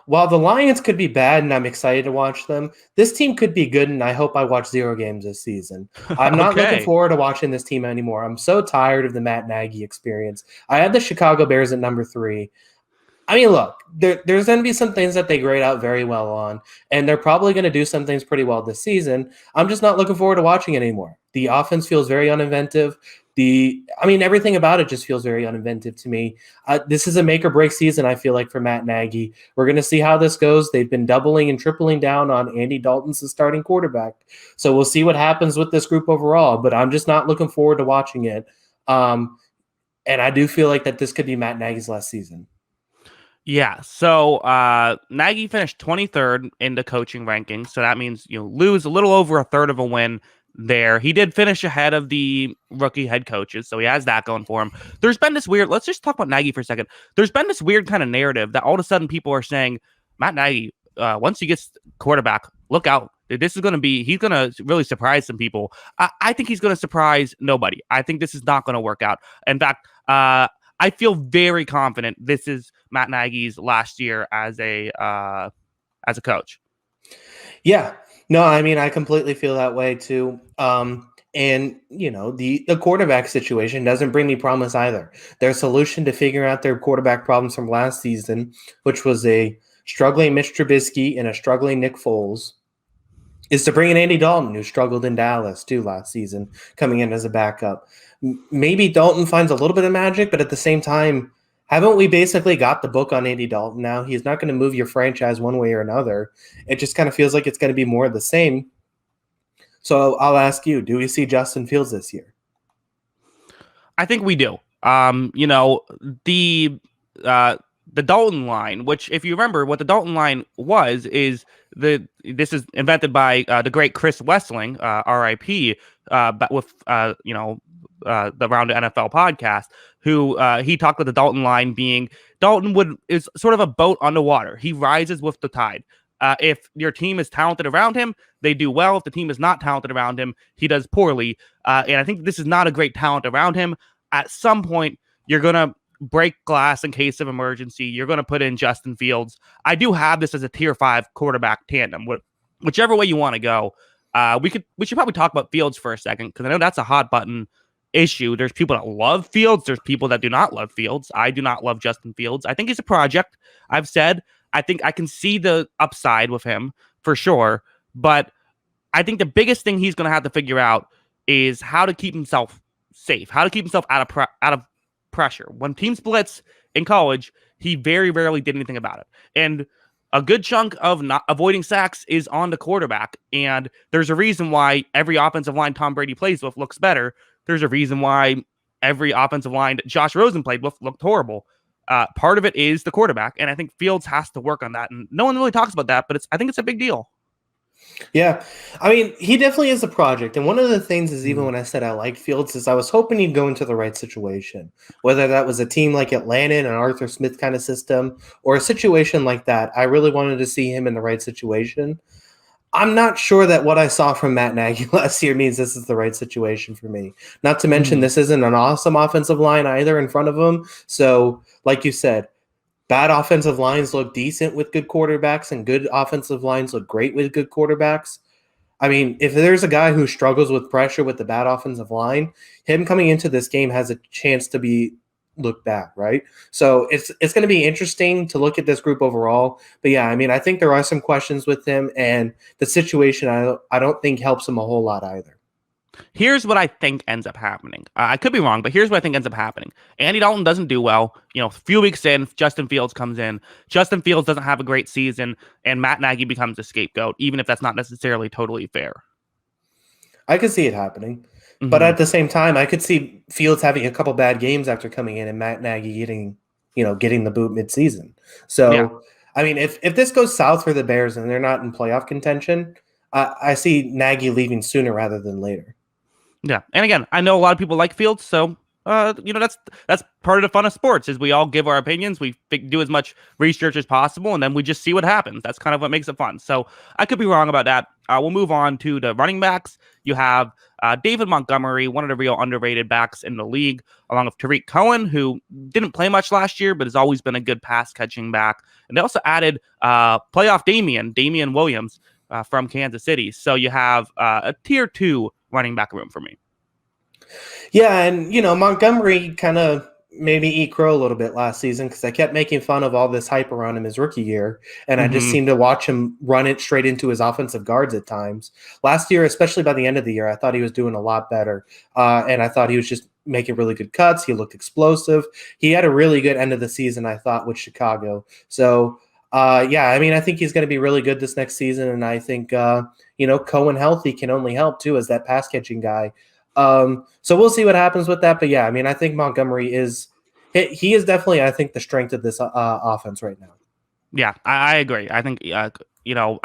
While the Lions could be bad and I'm excited to watch them, this team could be good and I hope I watch 0 games this season. I'm not looking Okay. forward to watching this team anymore. I'm so tired of the Matt Nagy experience. I have the Chicago Bears at number 3. I mean, look, there's going to be some things that they grade out very well on, and they're probably going to do some things pretty well this season. I'm just not looking forward to watching it anymore. The offense feels very uninventive. Everything about it just feels very uninventive to me. This is a make or break season, I feel like, for Matt Nagy. We're going to see how this goes. They've been doubling and tripling down on Andy Dalton's the starting quarterback. So we'll see what happens with this group overall, but I'm just not looking forward to watching it. And I do feel like that this could be Matt Nagy's last season. Yeah, so Nagy finished 23rd in the coaching rankings, so that means lose a little over a third of a win there. He did finish ahead of the rookie head coaches, so he has that going for him. There's been this weird, let's just talk about Nagy for a second. There's been this weird kind of narrative that all of a sudden people are saying, Matt Nagy, once he gets quarterback, look out. He's going to really surprise some people. I think he's going to surprise nobody. I think this is not going to work out. In fact, I feel very confident this is Matt Nagy's last year as a coach. Yeah. No, I completely feel that way too. And the quarterback situation doesn't bring me promise either. Their solution to figuring out their quarterback problems from last season, which was a struggling Mitch Trubisky and a struggling Nick Foles, is to bring in Andy Dalton, who struggled in Dallas too last season, coming in as a backup. Maybe Dalton finds a little bit of magic, but at the same time, haven't we basically got the book on Andy Dalton now? He's not going to move your franchise one way or another. It just kind of feels like it's going to be more of the same. So I'll ask you, do we see Justin Fields this year? I think we do. The Dalton line, which, if you remember, what the Dalton line is this is invented by the great Chris Wessling, R.I.P. But with the Round of NFL podcast, who he talked about the Dalton line being is sort of a boat on the water. He rises with the tide. If your team is talented around him, they do well. If the team is not talented around him, he does poorly. And I think this is not a great talent around him. At some point, you're going to break glass in case of emergency. You're going to put in Justin Fields. I do have this as a tier 5 quarterback tandem. Whichever way you want to go. We should probably talk about Fields for a second, because I know that's a hot button issue. There's people that love Fields. There's people that do not love Fields. I do not love Justin Fields. I think he's a project. I've said I think I can see the upside with him for sure, but I think the biggest thing he's going to have to figure out is how to keep himself safe, how to keep himself out of pressure. When teams blitz in college, he very rarely did anything about it, and a good chunk of not avoiding sacks is on the quarterback. And there's a reason why every offensive line Tom Brady plays with looks better. There's a reason why every offensive line that Josh Rosen played with looked horrible. Part of it is the quarterback, and I think Fields has to work on that. And no one really talks about that, but I think it's a big deal. Yeah. He definitely is a project. And one of the things is, even when I said I liked Fields, is I was hoping he'd go into the right situation, whether that was a team like Atlanta and an Arthur Smith kind of system, or a situation like that. I really wanted to see him in the right situation. I'm not sure that what I saw from Matt Nagy last year means this is the right situation for me. Not to mention, this isn't an awesome offensive line either in front of him. So, like you said, bad offensive lines look decent with good quarterbacks, and good offensive lines look great with good quarterbacks. If there's a guy who struggles with pressure with the bad offensive line, him coming into this game has a chance to be looked bad, right? So it's going to be interesting to look at this group overall. But yeah, I think there are some questions with him, and the situation I don't think helps him a whole lot either. Here's what I think ends up happening. I could be wrong, but here's what I think ends up happening. Andy Dalton doesn't do well. A few weeks in, Justin Fields comes in. Justin Fields doesn't have a great season, and Matt Nagy becomes a scapegoat, even if that's not necessarily totally fair. I could see it happening. Mm-hmm. But at the same time, I could see Fields having a couple bad games after coming in, and Matt Nagy getting the boot midseason. So, yeah. If this goes south for the Bears and they're not in playoff contention, I see Nagy leaving sooner rather than later. Yeah. And again, I know a lot of people like Fields, so that's part of the fun of sports is we all give our opinions. We do as much research as possible, and then we just see what happens. That's kind of what makes it fun. So I could be wrong about that. We'll move on to the running backs. You have David Montgomery, one of the real underrated backs in the league, along with Tariq Cohen, who didn't play much last year, but has always been a good pass catching back. And they also added playoff Damian Williams from Kansas City. So you have a tier 2 running back room for me. Yeah, and Montgomery kind of made me eat crow a little bit last season because I kept making fun of all this hype around him his rookie year, and I just seemed to watch him run it straight into his offensive guards at times. Last year, especially by the end of the year, I thought he was doing a lot better, and I thought he was just making really good cuts. He looked explosive. He had a really good end of the season, I thought, with Chicago. So, I think he's going to be really good this next season, and I think, Cohen healthy can only help, too, as that pass-catching guy. So we'll see what happens with that. But, I think Montgomery is definitely, I think, the strength of this offense right now. Yeah, I agree. I think, I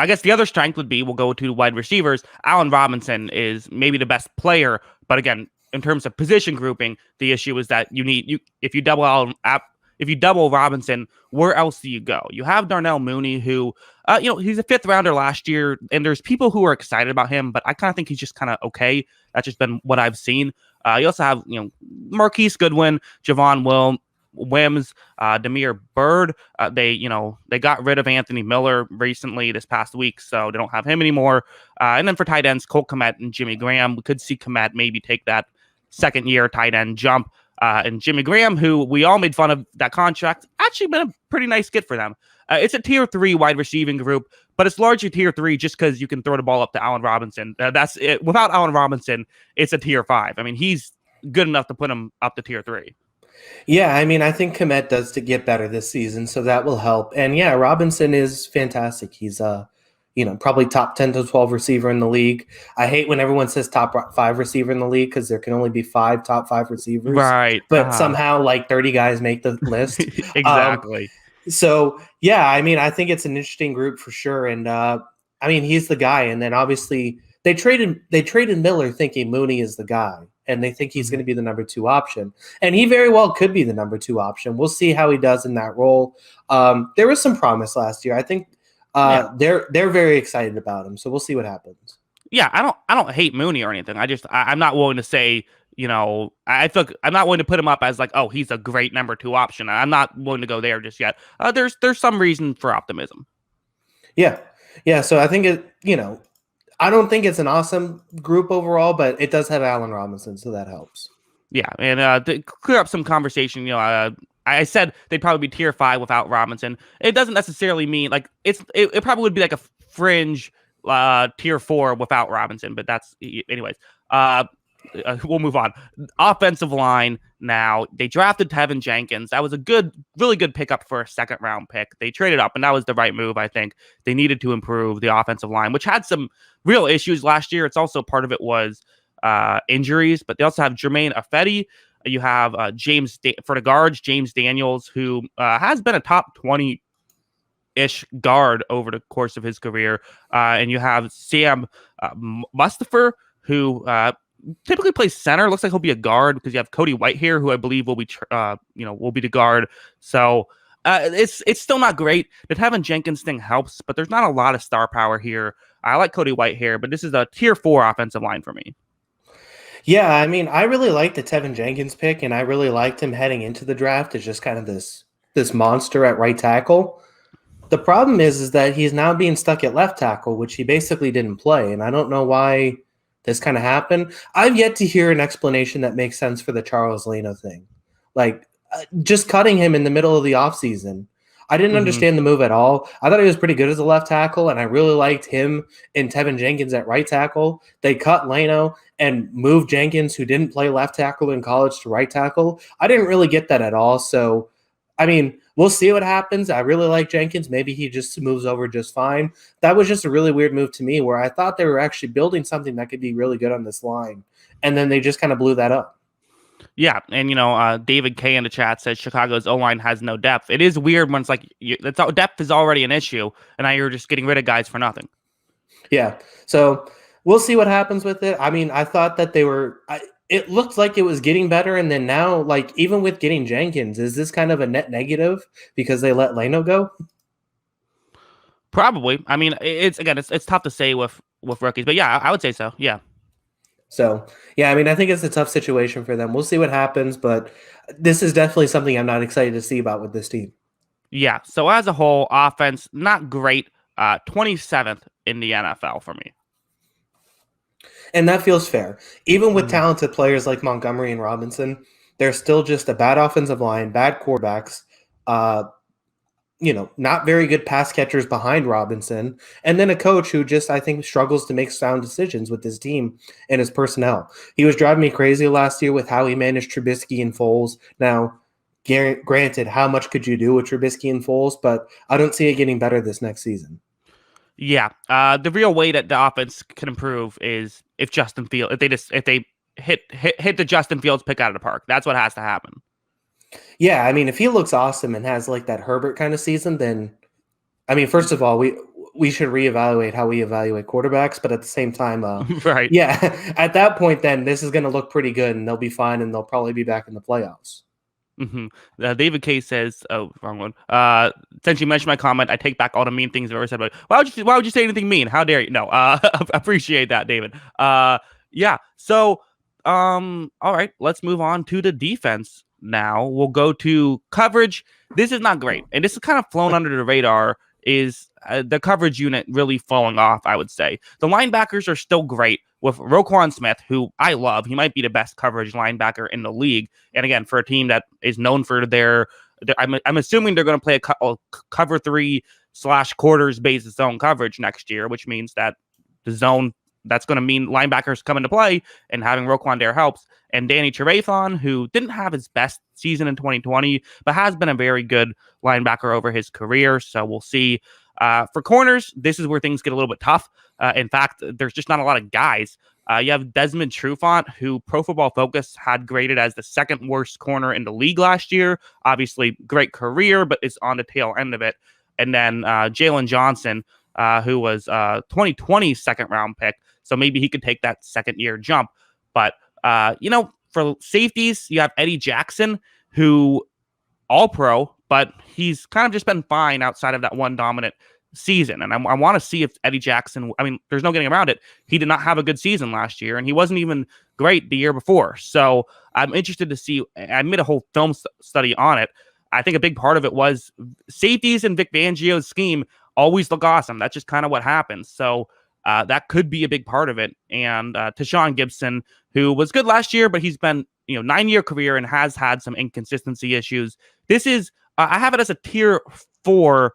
guess the other strength would be, we'll go to wide receivers. Allen Robinson is maybe the best player, but again, in terms of position grouping, the issue is that if you double Robinson, where else do you go? You have Darnell Mooney, who, he's a 5th rounder last year, and there's people who are excited about him, but I kind of think he's just kind of okay. That's just been what I've seen. You also have, Marquise Goodwin, Javon Wims, Damiere Byrd. They got rid of Anthony Miller recently this past week, so they don't have him anymore. And then for tight ends, Cole Kmet and Jimmy Graham. We could see Kmet maybe take that second-year tight end jump. And Jimmy Graham, who we all made fun of that contract, actually been a pretty nice get for them. It's a tier 3 wide receiving group, but it's largely tier 3 just because you can throw the ball up to Allen Robinson. That's it. Without Allen Robinson, it's a tier 5. I mean, he's good enough to put him up to tier 3. Yeah, I think Kmet does to get better this season, so that will help. And Robinson is fantastic. He's probably top 10 to 12 receiver in the league. I hate when everyone says top 5 receiver in the league because there can only be 5 top 5 receivers. Right. But somehow like 30 guys make the list. Exactly. I think it's an interesting group for sure. And he's the guy. And then obviously they traded Miller thinking Mooney is the guy. And they think he's going to be the number 2 option. And he very well could be the number 2 option. We'll see how he does in that role. There was some promise last year. I think they're very excited about him. So we'll see what happens. Yeah, I don't hate Mooney or anything. I'm not willing to say, I feel like I'm not willing to put him up as like, oh, he's a great number 2 option. I'm not willing to go there just yet. There's some reason for optimism. Yeah. So I think I don't think it's an awesome group overall, but it does have Allen Robinson, so that helps. Yeah, and to clear up some conversation, I said they'd probably be tier 5 without Robinson. It doesn't necessarily mean like it probably would be like a fringe tier 4 without Robinson, but that's anyways. We'll move on. Offensive line now. They drafted Tevin Jenkins. That was a really good pickup for a 2nd round pick. They traded up, and that was the right move, I think. They needed to improve the offensive line, which had some real issues last year. It's also part of it was injuries, but they also have Jermaine Ifedi. You have for the guards, James Daniels, who has been a top 20-ish guard over the course of his career. And you have Sam Mustipher, who typically plays center. Looks like he'll be a guard because you have Cody Whitehair, who I believe will be the guard. So it's still not great. The Tevin Jenkins thing helps, but there's not a lot of star power here. I like Cody Whitehair, but this is a tier 4 offensive line for me. Yeah, I really liked the Tevin Jenkins pick, and I really liked him heading into the draft as just kind of this monster at right tackle. The problem is that he's now being stuck at left tackle, which he basically didn't play, and I don't know why this kind of happened. I've yet to hear an explanation that makes sense for the Charles Leno thing. Like, just cutting him in the middle of the offseason. I didn't understand the move at all. I thought he was pretty good as a left tackle, and I really liked him and Tevin Jenkins at right tackle. They cut Leno and moved Jenkins, who didn't play left tackle in college, to right tackle. I didn't really get that at all. So, we'll see what happens. I really like Jenkins. Maybe he just moves over just fine. That was just a really weird move to me, where I thought they were actually building something that could be really good on this line, and then they just kind of blew that up. Yeah, and David K in the chat says Chicago's O-line has no depth. It is weird when it's like depth is already an issue, and now you're just getting rid of guys for nothing. Yeah, so we'll see what happens with it. I thought that they were. it looked like it was getting better, and then now, like, even with getting Jenkins, is this kind of a net negative because they let Leno go? Probably. I mean, it's tough to say with rookies, but yeah, I would say so. Yeah. So, yeah, I mean, I think it's a tough situation for them. We'll see what happens, but this is definitely something I'm not excited to see about with this team. Yeah. So as a whole, offense not great. 27th in the NFL for me. And that feels fair. Even with Mhm. talented players like Montgomery and Robinson, they're still just a bad offensive line, bad quarterbacks, uh, not very good pass catchers behind Robinson, and then a coach who just, I think, struggles to make sound decisions with his team and his personnel. He was driving me crazy last year with how he managed Trubisky and Foles. Now, granted, how much could you do with Trubisky and Foles? But I don't see it getting better this next season. Yeah. The real way that the offense can improve is if Justin Fields, if they hit the Justin Fields pick out of the park. That's what has to happen. Yeah, I mean, if he looks awesome and has like that Herbert kind of season, then I mean, first of all, we should reevaluate how we evaluate quarterbacks, but at the same time, Right. yeah, at that point, then this is going to look pretty good, and they'll be fine, and they'll probably be back in the playoffs. hmm David K says, "Oh, wrong one." Since you mentioned my comment, I take back all the mean things I've ever said. But why would you say anything mean? How dare you? No, appreciate that, David. Yeah. So, all right, let's move on to the defense now. We'll go to coverage. This is not great, and this is kind of flown under the radar. Is the coverage unit really falling off? I would say the linebackers are still great with Roquan Smith, who I love. He might be the best coverage linebacker in the league. And again, for a team that is known for I'm assuming they're going to play a cover 3/quarters based zone coverage next year, which means that the zone that's going to mean linebackers come into play, and having Roquan there helps. And Danny Trevathan, who didn't have his best season in 2020, but has been a very good linebacker over his career. So we'll see. For corners, this is where things get a little bit tough. In fact, there's just not a lot of guys. You have Desmond Trufant, who Pro Football Focus had graded as the second worst corner in the league last year. Obviously, great career, but is on the tail end of it. And then Jalen Johnson, who was 2020 second round pick. So maybe he could take that second year jump. But, for safeties, you have Eddie Jackson, who all pro, but he's kind of just been fine outside of that one dominant season. And I want to see if Eddie Jackson, I mean, there's no getting around it. He did not have a good season last year, and he wasn't even great the year before. So I'm interested to see. I made a whole film study on it. I think a big part of it was safeties in Vic Fangio's scheme always look awesome. That's just kind of what happens. So that could be a big part of it. And Tashawn Gibson, who was good last year, but he's been 9-year career and has had some inconsistency issues. This is I have it as a tier 4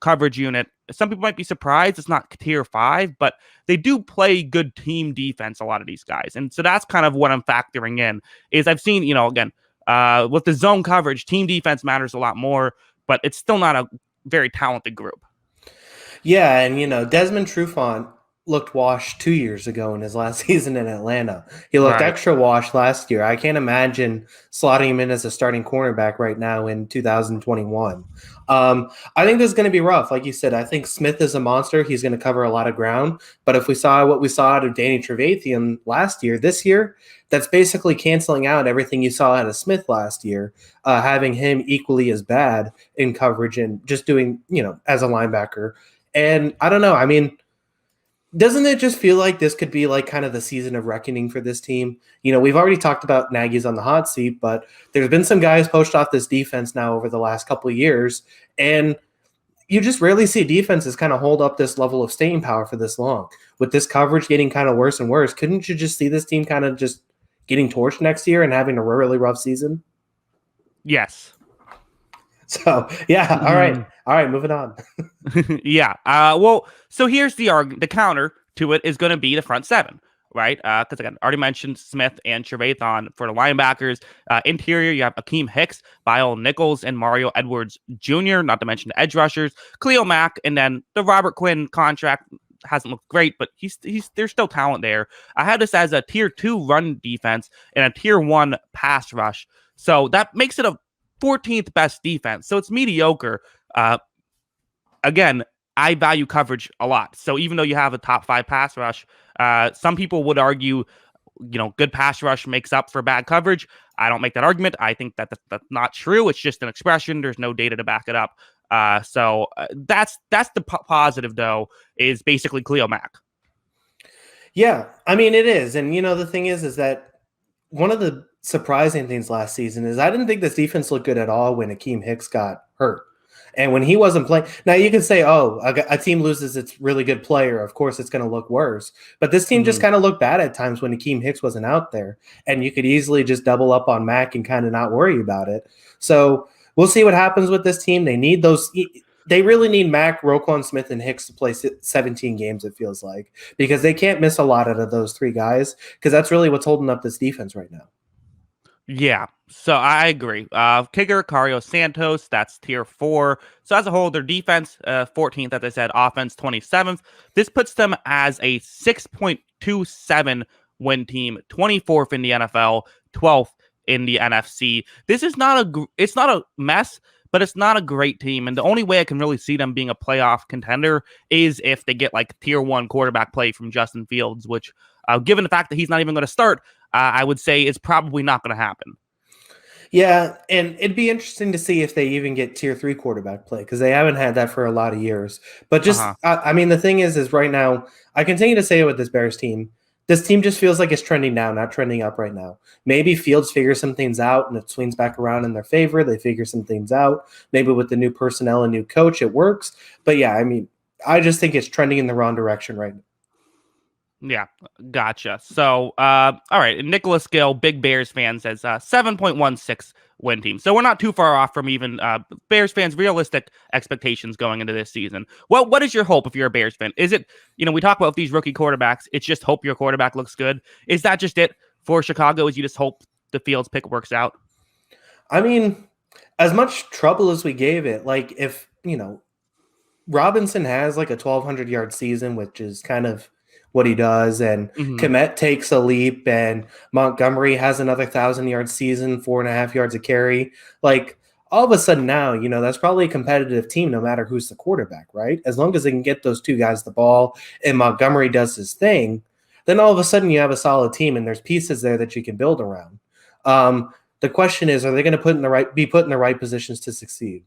coverage unit. Some people might be surprised it's not tier 5, but they do play good team defense, a lot of these guys. And so that's kind of what I'm factoring in is I've seen, again, with the zone coverage, team defense matters a lot more, but it's still not a very talented group. Yeah, and Desmond Trufant looked washed 2 years ago in his last season in Atlanta. He looked Right. extra washed last year. I can't imagine slotting him in as a starting cornerback right now in 2021. I think this is going to be rough. Like you said, I think Smith is a monster. He's going to cover a lot of ground. But if we saw what we saw out of Danny Trevathan last year, this year, that's basically canceling out everything you saw out of Smith last year, having him equally as bad in coverage and just doing, as a linebacker. And I don't know. I mean, doesn't it just feel like this could be like kind of the season of reckoning for this team? We've already talked about Nagy's on the hot seat, but there's been some guys poached off this defense now over the last couple of years, and you just rarely see defenses kind of hold up this level of staying power for this long. With this coverage getting kind of worse and worse, couldn't you just see this team kind of just getting torched next year and having a really rough season? Yes. So, yeah, all right, moving on. Yeah. Well, so here's the counter to it is going to be the front seven, right? Because again, I already mentioned Smith and Trevathan for the linebackers. Interior, you have Akeem Hicks, Bile Nichols, and Mario Edwards Jr., not to mention the edge rushers, Khalil Mack, and then the Robert Quinn contract hasn't looked great, but there's still talent there. I had this as a tier 2 run defense and a tier 1 pass rush. So that makes it a 14th best defense. So it's mediocre. Again, I value coverage a lot. So even though you have a top 5 pass rush, some people would argue good pass rush makes up for bad coverage. I don't make that argument. I think that's not true. It's just an expression. There's no data to back it up. So that's the positive, though, is basically Khalil Mack. Yeah, I mean, it is. And, the thing is that one of the surprising things last season is I didn't think this defense looked good at all when Akeem Hicks got hurt. And when he wasn't playing, now you can say, oh, a team loses its really good player. Of course, it's going to look worse. But this team just kind of looked bad at times when Akeem Hicks wasn't out there. And you could easily just double up on Mack and kind of not worry about it. So we'll see what happens with this team. They need those. They really need Mack, Roquan Smith, and Hicks to play 17 games, it feels like, because they can't miss a lot out of those three guys, because that's really what's holding up this defense right now. Yeah, so I agree. Kicker, Cario Santos, that's tier 4. So as a whole, their defense, 14th, as I said, offense, 27th. This puts them as a 6.27 win team, 24th in the NFL, 12th in the NFC. This is it's not a mess, but it's not a great team. And the only way I can really see them being a playoff contender is if they get like tier 1 quarterback play from Justin Fields, which given the fact that he's not even going to start, I would say it's probably not going to happen. Yeah, and it'd be interesting to see if they even get tier 3 quarterback play, because they haven't had that for a lot of years. But just, I mean, the thing is right now, I continue to say it with this Bears team. This team just feels like it's trending down, not trending up right now. Maybe Fields figures some things out and it swings back around in their favor. They figure some things out. Maybe with the new personnel and new coach, it works. But yeah, I mean, I just think it's trending in the wrong direction right now. Yeah, gotcha. So, all right, Nicholas Gill, big Bears fan, says 7.16 win team. So we're not too far off from even Bears fans' realistic expectations going into this season. Well, what is your hope if you're a Bears fan? Is it, we talk about these rookie quarterbacks, it's just hope your quarterback looks good. Is that just it for Chicago? Is you just hope the Fields pick works out? I mean, as much trouble as we gave it, like if, Robinson has like a 1,200-yard season, which is kind of what he does, and Kmet takes a leap, and Montgomery has another 1,000-yard season, 4.5 yards a carry. Like, all of a sudden now, that's probably a competitive team no matter who's the quarterback, right? As long as they can get those two guys the ball and Montgomery does his thing, then all of a sudden you have a solid team and there's pieces there that you can build around. The question is, are they going to be put in the right positions to succeed?